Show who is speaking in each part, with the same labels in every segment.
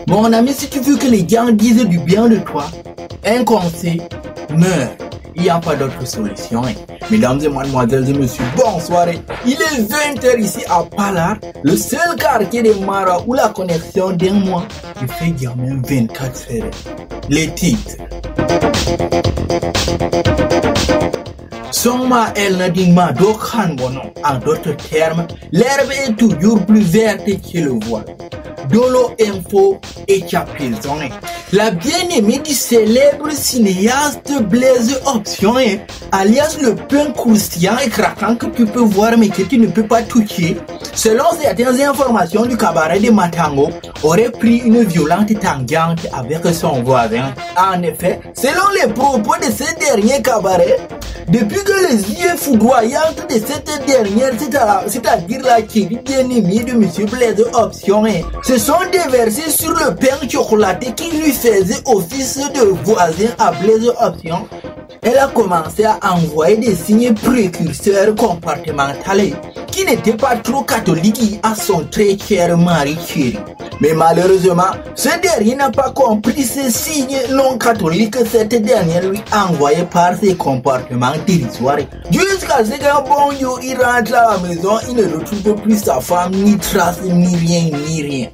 Speaker 1: Mon ami, si tu veux que les gens disent du bien de toi, un conseil, meurs. Il n'y a pas d'autre solution. Mesdames et mademoiselles et messieurs, bonsoir. Il est 20h ici à Palar, le seul quartier de Mara où la connexion d'un mois il fait gamin 24 heures. Les titres. Soma El Nadima Dokhan Bonon. En d'autres termes, l'herbe est toujours plus verte que le voile. Dolo Info et Chapilson. La bien-aimée du célèbre cinéaste Blaise Option, alias le pain croustillant et craquant que tu peux voir mais que tu ne peux pas toucher, selon certaines informations du cabaret de Matango, aurait pris une violente tangente avec son voisin. En effet, selon les propos de ce dernier cabaret, depuis que les yeux foudroyants de cette dernière, c'est-à-dire la chérie bien-aimée de M. Blaise Option, se sont déversés sur le pain chocolaté qui lui faisait office de voisin à Blaise Option. Elle a commencé à envoyer des signes précurseurs comportementaux qui n'étaient pas trop catholiques à son très cher mari chéri. Mais malheureusement, ce dernier n'a pas compris ces signes non catholiques que cette dernière lui envoyait par ses comportements dérisoires. Jusqu'à ce qu'un bon jour il rentre à la maison, il ne retrouve plus sa femme, ni trace, ni rien.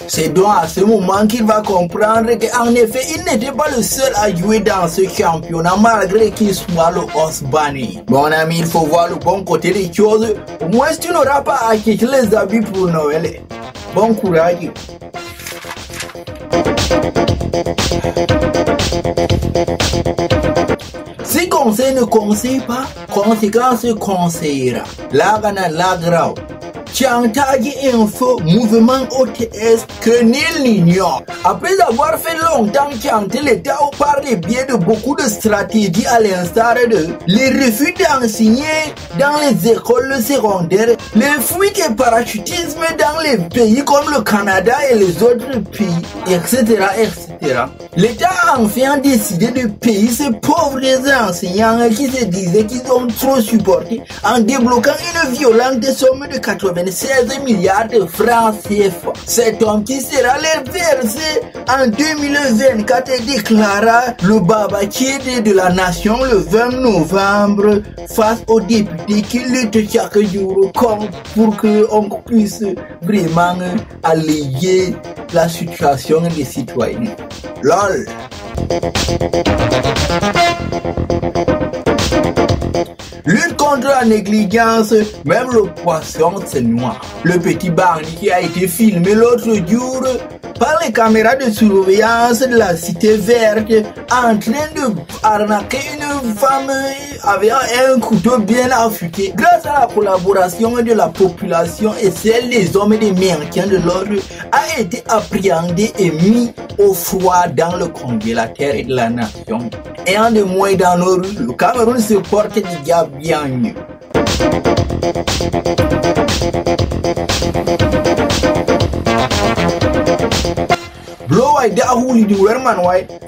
Speaker 1: C'est donc à ce moment qu'il va comprendre qu'en effet, il n'était pas le seul à jouer dans ce championnat malgré qu'il soit le os banni. Mon ami, il faut voir le bon côté des choses. Au moins, tu n'auras pas à acheter les habits pour Noël. Bon courage. Si conseil ne conseille pas, conséquence conseillera. Lagana lagrao. Chantage Info, mouvement OTS que nul n'ignore. Après avoir fait longtemps chanter l'État par le biais de beaucoup de stratégies à l'instar de les refus d'enseigner dans les écoles secondaires, les fuites et parachutisme dans les pays comme le Canada et les autres pays, etc. L'État a enfin décidé de payer ces pauvres enseignants qui se disaient qu'ils ont trop supporté en débloquant une violente somme de 96 milliards de francs CFA. Cet homme qui sera leur versé en 2024 déclara le babatier de la nation le 20 novembre face aux députés qui luttent chaque jour pour qu'on puisse vraiment alléger la situation des citoyens. LOL. Lutte contre la négligence, même le poisson se noie. Le petit Barney qui a été filmé l'autre jour par les caméras de surveillance de la cité verte en train de arnaquer une femme avec un couteau bien affûté. Grâce à la collaboration de la population et celle des hommes et des maintien de l'ordre, a été appréhendé et mis au froid dans le congélateur de la nation. Et en de moins dans nos rues, le Cameroun se porte déjà bien mieux.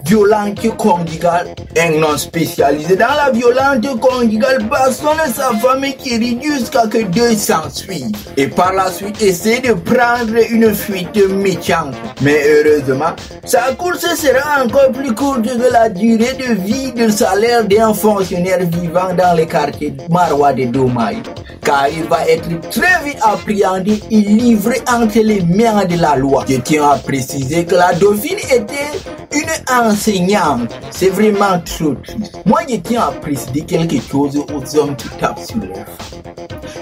Speaker 1: Violence conjugale. Un non spécialisé dans la violence conjugale bastonne sa femme qui rit jusqu'à que deux s'ensuivent. Et par la suite essaie de prendre une fuite méchante. Mais heureusement, sa course sera encore plus courte que la durée de vie de salaire d'un fonctionnaire vivant dans les quartiers Marois de Domaï. Car il va être très vite appréhendé et livré entre les mains de la loi. Je tiens à préciser que la dauphine était une enseignante. C'est vraiment trop triste. Moi, je tiens à préciser quelque chose aux hommes qui tapent sur les femmes.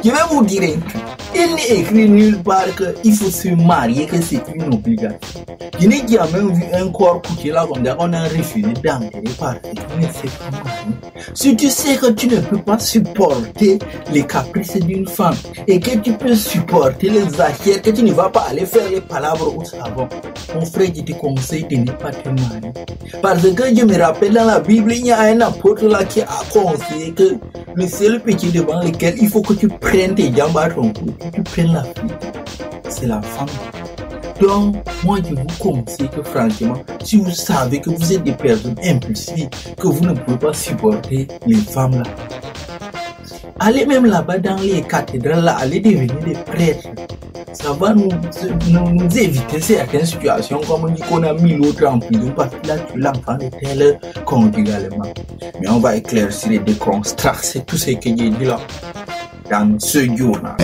Speaker 1: Je vais vous dire un truc. Il n'est écrit nulle part qu'il faut se marier, que c'est une obligation. Je n'ai jamais vu un corps couché là comme ça, on a refusé d'enterrer parce qu'il ne sait pas marier. Si tu sais que tu ne peux pas supporter les caprices d'une femme et que tu peux supporter les achats, que tu ne vas pas aller faire les palabres au savon, mon frère, je te conseille de ne pas te marier. Parce que je me rappelle dans la Bible, il y a un apôtre là qui a conseillé que le seul péché devant lequel il faut que tu prennes tes jambes à ton cou, que tu prennes la fuite, c'est la femme. Donc, moi je vous conseille que franchement, si vous savez que vous êtes des personnes impulsives, que vous ne pouvez pas supporter les femmes là, Allez même là-bas dans les cathédrales, là, allez devenir des prêtres. Ça va nous éviter certaines situations, comme on dit qu'on a mis l'autre en prison parce qu'il a tué l'enfant de tel conjugalement. Mais on va éclaircir et déconstruire tout ce que j'ai dit là dans ce journal.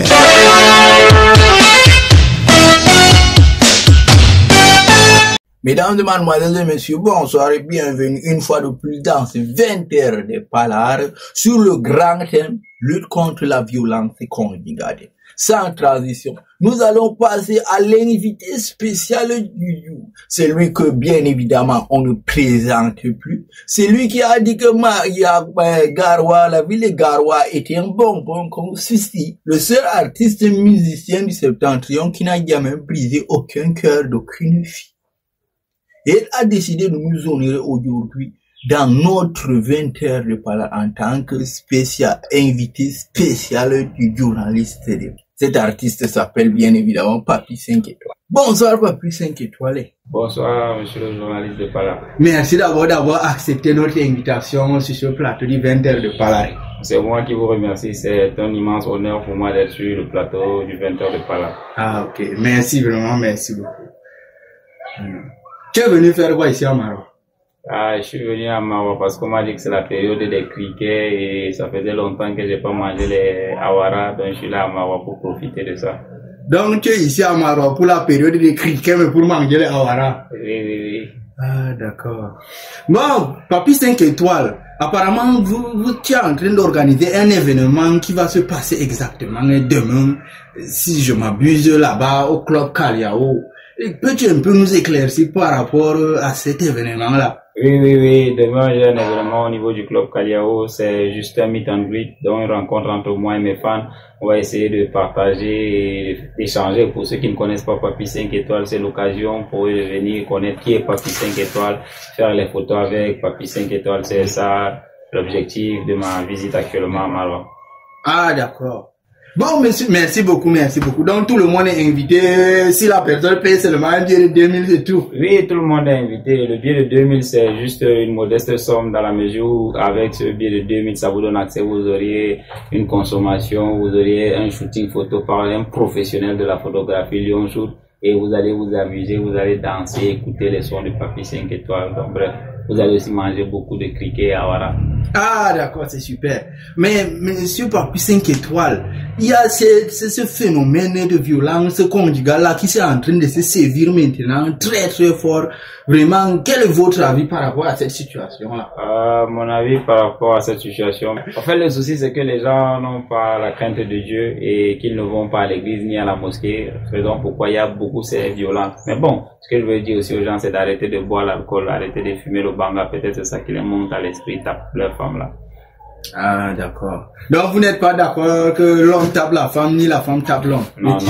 Speaker 1: Mesdames et mademoiselles et messieurs, bonsoir et bienvenue une fois de plus dans ce 20 heures de Palar sur le grand thème lutte contre la violence conjugale. Sans transition, nous allons passer à l'invité spécial du jour. C'est lui que, bien évidemment, on ne présente plus. C'est lui qui a dit que Maria Garoua, la ville de Garoua, était un bonbon comme ceci. Le seul artiste musicien du Septentrion qui n'a jamais brisé aucun cœur d'aucune fille. Et a décidé de nous honorer aujourd'hui dans notre 20 heures de parler en tant que spécial invité spécial du journaliste. Cet artiste s'appelle bien évidemment Papy 5 étoiles. Bonsoir Papy 5 étoiles.
Speaker 2: Bonsoir monsieur le journaliste de Pala.
Speaker 1: Merci d'avoir accepté notre invitation sur ce plateau du 20 heures de Pala.
Speaker 2: C'est moi qui vous remercie, c'est un immense honneur pour moi d'être sur le plateau du 20 heures de Pala.
Speaker 1: Ah ok, merci vraiment, merci beaucoup. Tu es venu faire quoi ici à Maroc?
Speaker 2: Je suis venu à Maroc parce qu'on m'a dit que c'est la période des criquets et ça faisait longtemps que j'ai pas mangé les awara, donc je suis là à Maroc pour profiter de ça. Donc tu es ici à Maroc pour la période des criquets mais pour manger les awara? Oui.
Speaker 1: Ah d'accord. Bon, Papy 5 étoiles, apparemment tu es en train d'organiser un événement qui va se passer exactement demain, si je m'abuse, là-bas au club Kaliao. Peux-tu un peu nous éclaircir par rapport à cet événement-là?
Speaker 2: Oui. Demain, j'ai un événement au niveau du club Kaliao. C'est juste un meet and greet, donc une rencontre entre moi et mes fans. On va essayer de partager et d'échanger. Pour ceux qui ne connaissent pas Papy 5 étoiles, c'est l'occasion pour eux de venir connaître qui est Papy 5 étoiles, faire les photos avec Papy 5 étoiles. C'est ça l'objectif de ma visite actuellement à Maroc. Ah, d'accord. Bon, monsieur, merci beaucoup. Donc, tout le monde est invité. Si la personne paye seulement un billet de 2000, c'est tout. Oui, tout le monde est invité. Le billet de 2000, c'est juste une modeste somme dans la mesure où, avec ce billet de 2000, ça vous donne accès. Vous auriez une consommation, vous auriez un shooting photo par un professionnel de la photographie, Lyon Shoot, et vous allez vous amuser, vous allez danser, écouter les sons du Papy 5 étoiles. Donc, bref. Vous allez aussi manger beaucoup de criquets à Awara. Ah, d'accord, c'est super. Mais, monsieur Papy 5 étoiles, il y a ce phénomène de violence conjugale là qui est en train de se sévir maintenant très fort. Vraiment, quel est votre avis par rapport à cette situation-là? Mon avis par rapport à cette situation, en fait, le souci c'est que les gens n'ont pas la crainte de Dieu et qu'ils ne vont pas à l'église ni à la mosquée. Raison pourquoi il y a beaucoup ces violences. Mais bon, ce que je veux dire aussi aux gens, c'est d'arrêter de boire l'alcool, arrêter de fumer le banga. Peut-être c'est ça qui les monte à l'esprit, tape leur femme là. Ah, d'accord. Donc, vous n'êtes pas d'accord que l'homme tape la femme, ni la femme tape l'homme? Non, je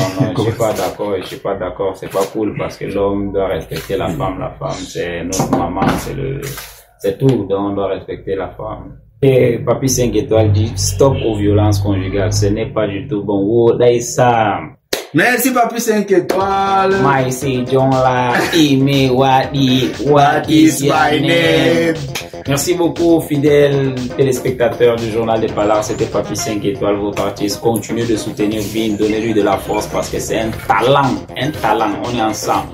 Speaker 2: suis pas d'accord, c'est pas cool parce que l'homme doit respecter la femme c'est notre maman, c'est tout, donc on doit respecter la femme. Et Papy 5 étoiles dit stop aux violences conjugales, ce n'est pas du tout bon. Oh, ça. Merci Papy 5 étoiles. My say John la, what is my name? Merci beaucoup, fidèles téléspectateurs du journal de Palar. C'était Papy 5 étoiles, votre artiste. Continuez de soutenir Bin, donnez-lui de la force parce que c'est un talent. On est ensemble.